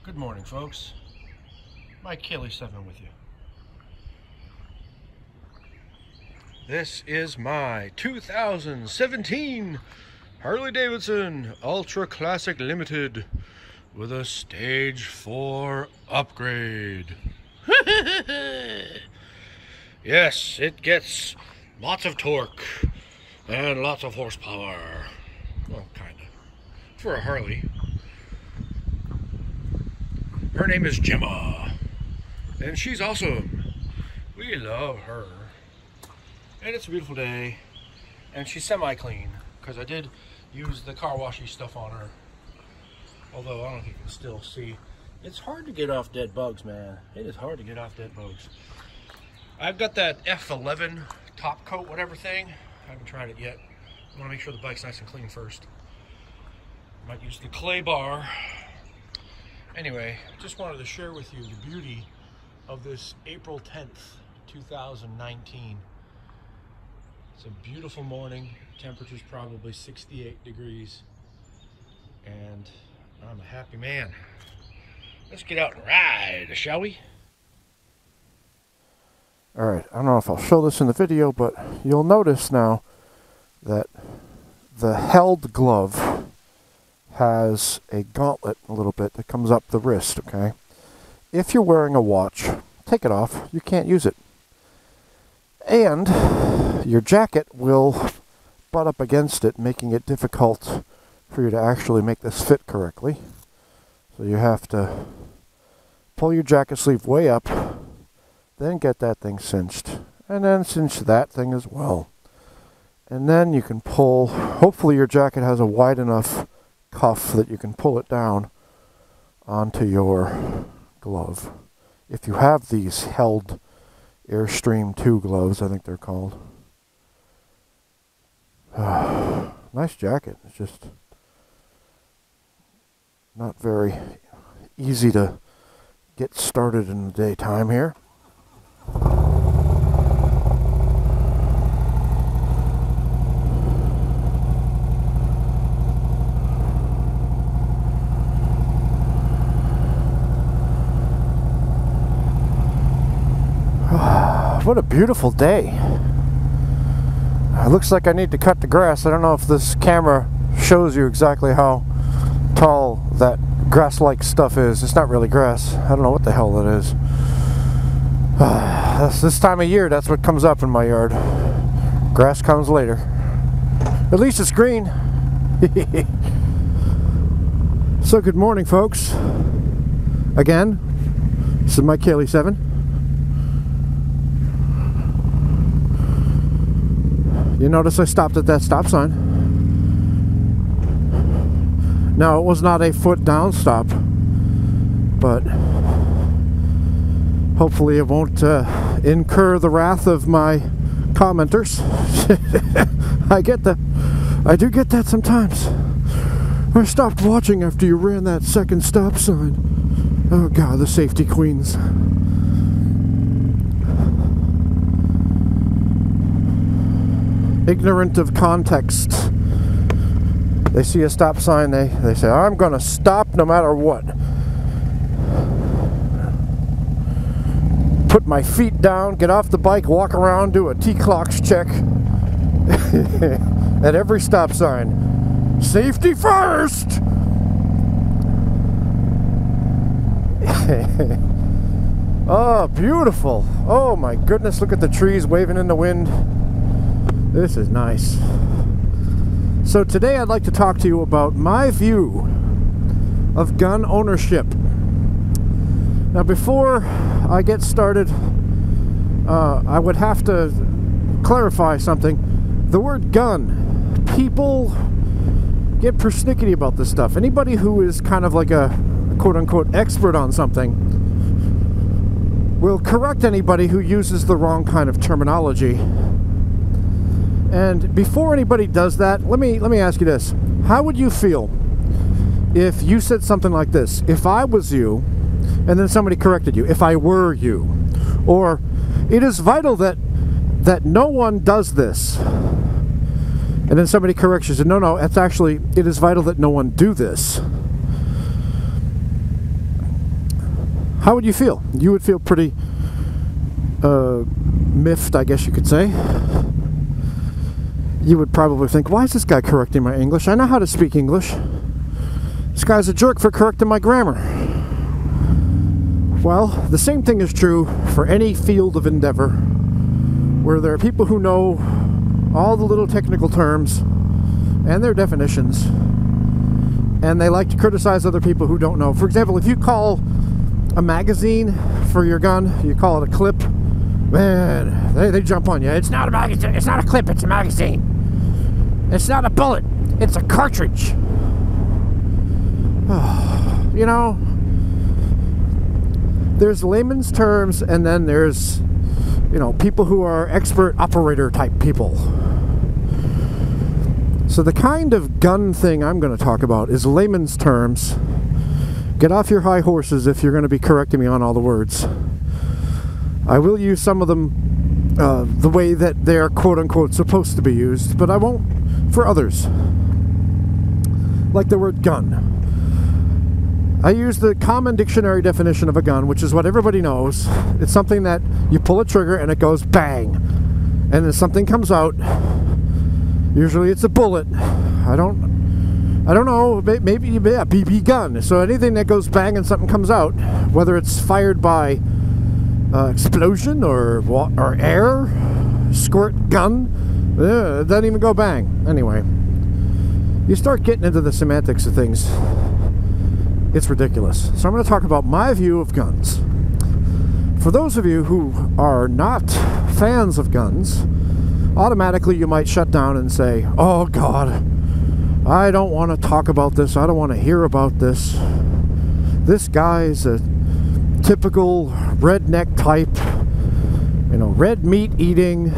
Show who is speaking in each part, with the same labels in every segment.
Speaker 1: Good morning, folks. Mike Kelly 7 with you. This is my 2017 Harley-Davidson Ultra Classic Limited with a Stage 4 upgrade. Yes, it gets lots of torque and lots of horsepower. Well, kinda. For a Harley. Her name is Gemma, and she's awesome. We love her. And it's a beautiful day, and she's semi-clean, because I did use the car washy stuff on her. Although, I don't know if you can still see. It's hard to get off dead bugs, man. It is hard to get off dead bugs. I've got that F11 top coat, whatever thing. I haven't tried it yet. I want to make sure the bike's nice and clean first. Might use the clay bar. Anyway, just wanted to share with you the beauty of this April 10th, 2019. It's a beautiful morning. Temperature's probably 68 degrees. And I'm a happy man. Let's get out and ride, shall we?
Speaker 2: Alright, I don't know if I'll show this in the video, but you'll notice now that the held glove has a gauntlet a little bit that comes up the wrist, okay? If you're wearing a watch, take it off. You can't use it. And your jacket will butt up against it, making it difficult for you to actually make this fit correctly. So you have to pull your jacket sleeve way up, then get that thing cinched, and then cinch that thing as well. And then you can pull, hopefully your jacket has a wide enough cuff that you can pull it down onto your glove. If you have these held Airstream 2 gloves, I think they're called. Nice jacket. It's just not very easy to get started in the daytime here. What a beautiful day. It looks like I need to cut the grass. I don't know if this camera shows you exactly how tall that grass-like stuff is. It's not really grass. I don't know what the hell that is. This time of year, that's what comes up in my yard. Grass comes later. At least it's green. So good morning, folks. Again, this is Mike Kelly 7. You notice I stopped at that stop sign. Now, it was not a foot down stop, but hopefully it won't incur the wrath of my commenters. I do get that sometimes. I stopped watching after you ran that second stop sign. Oh God, the safety queens. Ignorant of context. They see a stop sign, they say, I'm gonna stop no matter what. Put my feet down, get off the bike, walk around, do a T-clocks check. At every stop sign. Safety first! Oh, beautiful. Oh my goodness, look at the trees waving in the wind. This is nice. So today I'd like to talk to you about my view of gun ownership. Now before I get started, I would have to clarify something. The word gun, people get persnickety about this stuff. Anybody who is kind of like a quote-unquote expert on something will correct anybody who uses the wrong kind of terminology. And before anybody does that, let me ask you this. How would you feel if you said something like this? If I was you, and then somebody corrected you, if I were you, or it is vital that no one does this, and then somebody corrects you and says, no, it's actually, it is vital that no one do this. how would you feel? You would feel pretty miffed, I guess you could say. You would probably think, why is this guy correcting my English? I know how to speak English. This guy's a jerk for correcting my grammar. Well, the same thing is true for any field of endeavor where there are people who know all the little technical terms and their definitions, and they like to criticize other people who don't know. For example, if you call a magazine for your gun, you call it a clip, man, they jump on you. It's not a magazine, it's not a clip, it's a magazine. It's not a bullet, it's a cartridge. You know, there's layman's terms, and then there's, you know, people who are expert operator type people. So the kind of gun thing I'm going to talk about is layman's terms. Get off your high horses if you're going to be correcting me on all the words. I will use some of them the way that they're quote-unquote supposed to be used, but I won't for others. Like the word gun. I use the common dictionary definition of a gun, which is what everybody knows. It's something that you pull a trigger and it goes bang. And then something comes out. Usually it's a bullet. I don't know, maybe a BB gun. So anything that goes bang and something comes out, whether it's fired by explosion or air, squirt gun, it doesn't even go bang. Anyway, you start getting into the semantics of things. It's ridiculous. So I'm going to talk about my view of guns. For those of you who are not fans of guns, automatically you might shut down and say, oh God, I don't want to talk about this. I don't want to hear about this. This guy's a typical redneck type, you know, red meat eating,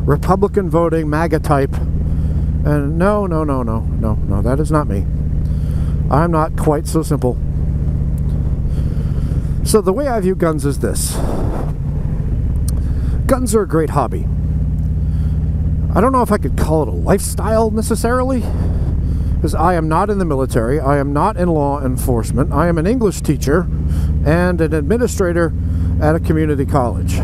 Speaker 2: Republican voting, MAGA type. And no, that is not me. I'm not quite so simple. So the way I view guns is this. Guns are a great hobby. I don't know if I could call it a lifestyle necessarily, because I am not in the military, I am not in law enforcement, I am an English teacher and an administrator at a community college.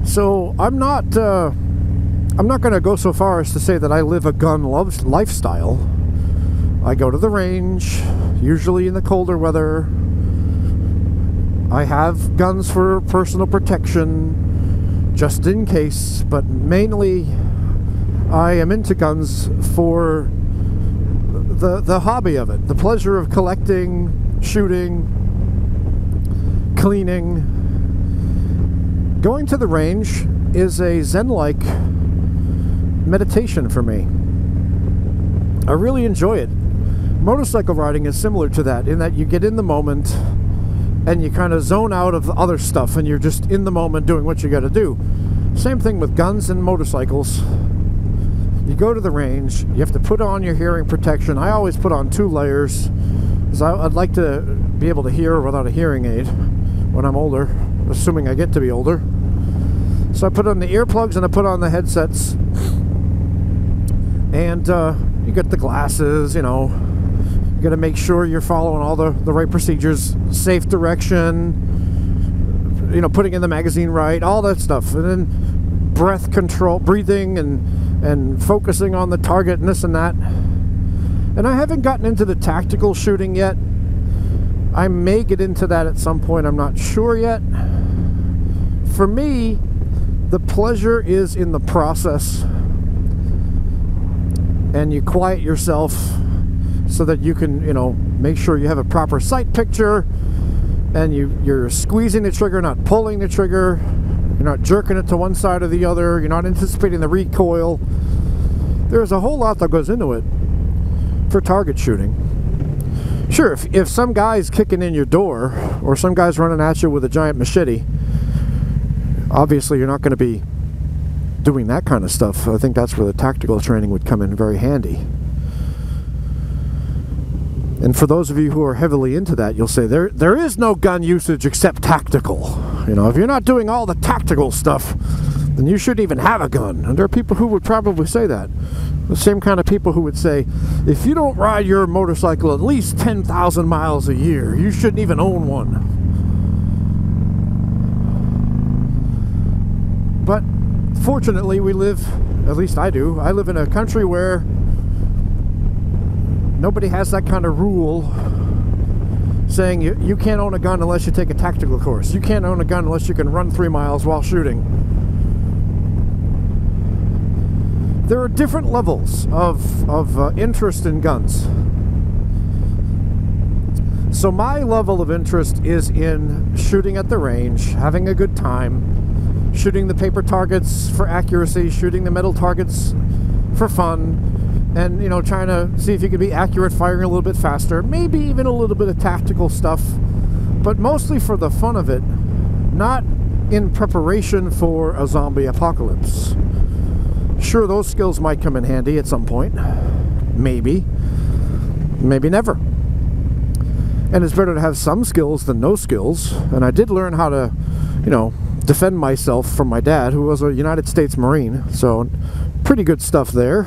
Speaker 2: So I'm not going to go so far as to say that I live a gun lifestyle. I go to the range, usually in the colder weather. I have guns for personal protection, just in case, but mainly I am into guns for the hobby of it, the pleasure of collecting, shooting, cleaning. Going to the range is a Zen-like meditation for me. I really enjoy it. Motorcycle riding is similar to that, in that you get in the moment and you kind of zone out of the other stuff and you're just in the moment doing what you got to do. Same thing with guns and motorcycles. You go to the range, you have to put on your hearing protection. I always put on 2 layers because I'd like to be able to hear without a hearing aid when I'm older, assuming I get to be older. So I put on the earplugs and I put on the headsets, and you get the glasses, you know. You got to make sure you're following all the right procedures, safe direction, you know, putting in the magazine right, all that stuff. And then breath control, breathing and focusing on the target and this and that. And I haven't gotten into the tactical shooting yet. I may get into that at some point, I'm not sure yet. For me, the pleasure is in the process. And you quiet yourself so that you can, you know, make sure you have a proper sight picture, and you're squeezing the trigger, not pulling the trigger. You're not jerking it to one side or the other. You're not anticipating the recoil. There's a whole lot that goes into it for target shooting. Sure, if some guy's kicking in your door or some guy's running at you with a giant machete, obviously you're not going to be doing that kind of stuff. I think that's where the tactical training would come in very handy. And for those of you who are heavily into that, you'll say there is no gun usage except tactical. You know, if you're not doing all the tactical stuff, then you shouldn't even have a gun. And there are people who would probably say that. The same kind of people who would say, if you don't ride your motorcycle at least 10,000 miles a year, you shouldn't even own one. But fortunately, we live, at least I do, I live in a country where nobody has that kind of rule saying you can't own a gun unless you take a tactical course. You can't own a gun unless you can run 3 miles while shooting. There are different levels of interest in guns. So my level of interest is in shooting at the range, having a good time, shooting the paper targets for accuracy, shooting the metal targets for fun, and, you know, trying to see if you can be accurate, firing a little bit faster, maybe even a little bit of tactical stuff, but mostly for the fun of it, not in preparation for a zombie apocalypse. Sure, those skills might come in handy at some point. Maybe. Maybe never. And it's better to have some skills than no skills. And I did learn how to, you know, defend myself from my dad, who was a United States Marine. So, pretty good stuff there.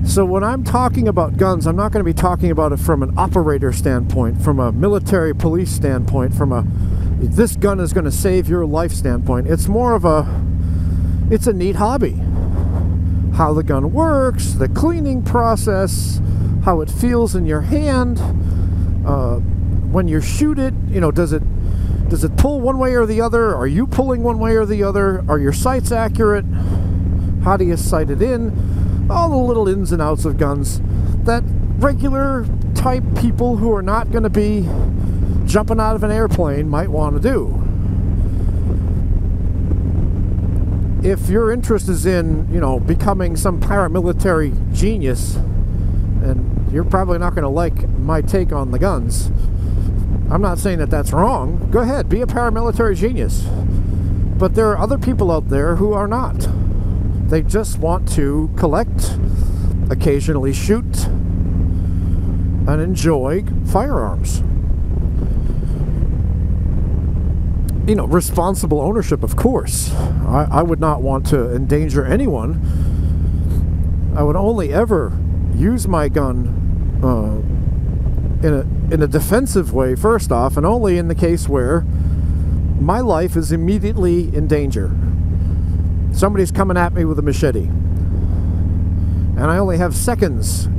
Speaker 2: So when I'm talking about guns, I'm not going to be talking about it from an operator standpoint, from a military police standpoint, from a this gun is going to save your life standpoint. It's more of it's a neat hobby. How the gun works, the cleaning process, how it feels in your hand, when you shoot it, you know, does it pull one way or the other? Are you pulling one way or the other? Are your sights accurate? How do you sight it in? All the little ins and outs of guns that regular type people who are not going to be jumping out of an airplane might want to do. If your interest is in, you know, becoming some paramilitary genius, and you're probably not going to like my take on the guns, I'm not saying that that's wrong. Go ahead, be a paramilitary genius. But there are other people out there who are not. They just want to collect, occasionally shoot, and enjoy firearms. You know, responsible ownership, of course. I would not want to endanger anyone. I would only ever use my gun in a defensive way, first off, and only in the case where my life is immediately in danger. Somebody's coming at me with a machete, and I only have seconds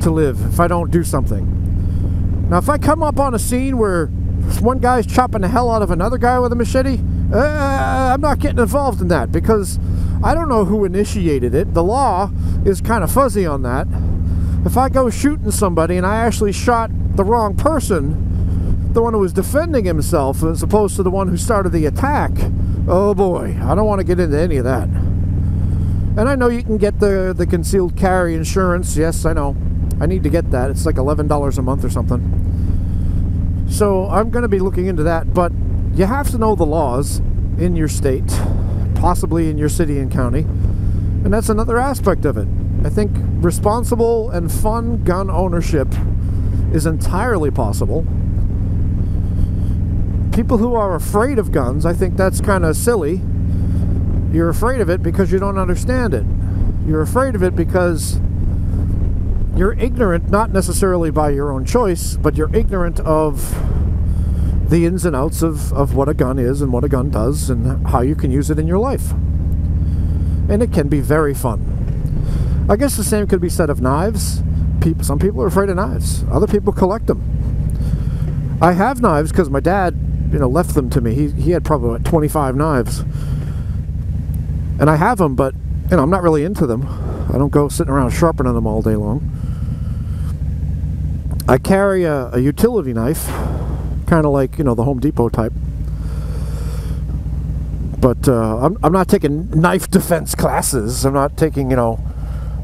Speaker 2: to live if I don't do something. Now, if I come up on a scene where one guy's chopping the hell out of another guy with a machete, I'm not getting involved in that, because I don't know who initiated it. The law is kind of fuzzy on that. If I go shooting somebody and I actually shot the wrong person, the one who was defending himself as opposed to the one who started the attack, oh boy, I don't want to get into any of that. And I know you can get the concealed carry insurance. Yes, I know. I need to get that. It's like $11 a month or something. So I'm going to be looking into that, but you have to know the laws in your state, possibly in your city and county, and that's another aspect of it. I think responsible and fun gun ownership is entirely possible. People who are afraid of guns, I think that's kind of silly. You're afraid of it because you don't understand it. You're afraid of it because you're ignorant, not necessarily by your own choice, but you're ignorant of the ins and outs of what a gun is and what a gun does and how you can use it in your life. And it can be very fun. I guess the same could be said of knives. Some people are afraid of knives. Other people collect them. I have knives because my dad, you know, left them to me. He had probably about 25 knives. And I have them, but, you know, I'm not really into them. I don't go sitting around sharpening them all day long. I carry a utility knife, kind of like, you know, the Home Depot type. But I'm not taking knife defense classes. I'm not taking, you know,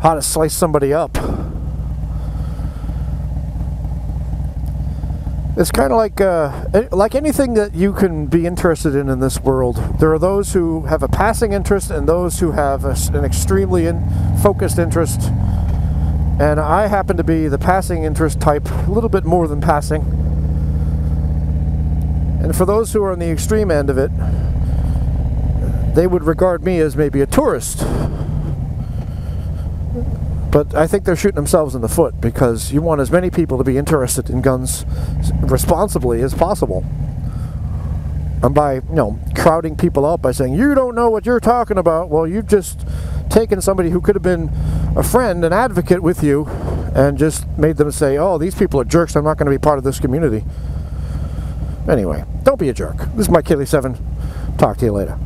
Speaker 2: how to slice somebody up. It's kind of like anything that you can be interested in this world. There are those who have a passing interest and those who have an extremely focused interest. And I happen to be the passing interest type, a little bit more than passing. And for those who are on the extreme end of it, they would regard me as maybe a tourist. But I think they're shooting themselves in the foot, because you want as many people to be interested in guns responsibly as possible. And by, you know, crowding people out by saying, you don't know what you're talking about, well, you've just taken somebody who could have been a friend, an advocate with you, and just made them say, oh, these people are jerks, I'm not going to be part of this community. Anyway, don't be a jerk. This is Mike Haley 7. Talk to you later.